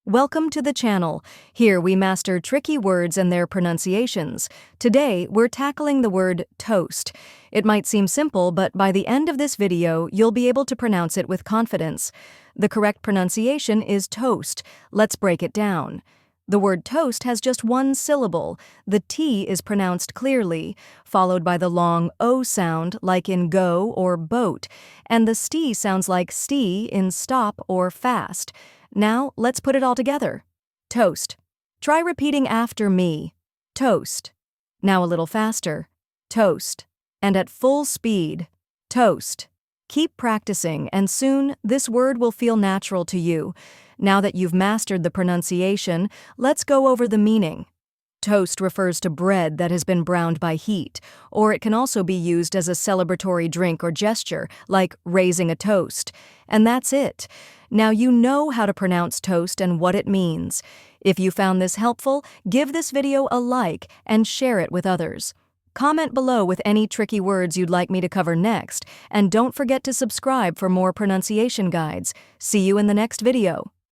Welcome to the channel. Here we master tricky words and their pronunciations. Today, we're tackling the word toast. It might seem simple, but by the end of this video, you'll be able to pronounce it with confidence. The correct pronunciation is toast. Let's break it down. The word toast has just one syllable. The T is pronounced clearly, followed by the long O sound like in go or boat, and the ST sounds like sti in stop or fast. Now, let's put it all together. Toast. Try repeating after me. Toast. Now a little faster. Toast. And at full speed. Toast. Keep practicing, and soon this word will feel natural to you. Now that you've mastered the pronunciation, let's go over the meaning. Toast refers to bread that has been browned by heat, or it can also be used as a celebratory drink or gesture, like raising a toast. And that's it. Now you know how to pronounce toast and what it means. If you found this helpful, give this video a like and share it with others. Comment below with any tricky words you'd like me to cover next, and don't forget to subscribe for more pronunciation guides. See you in the next video.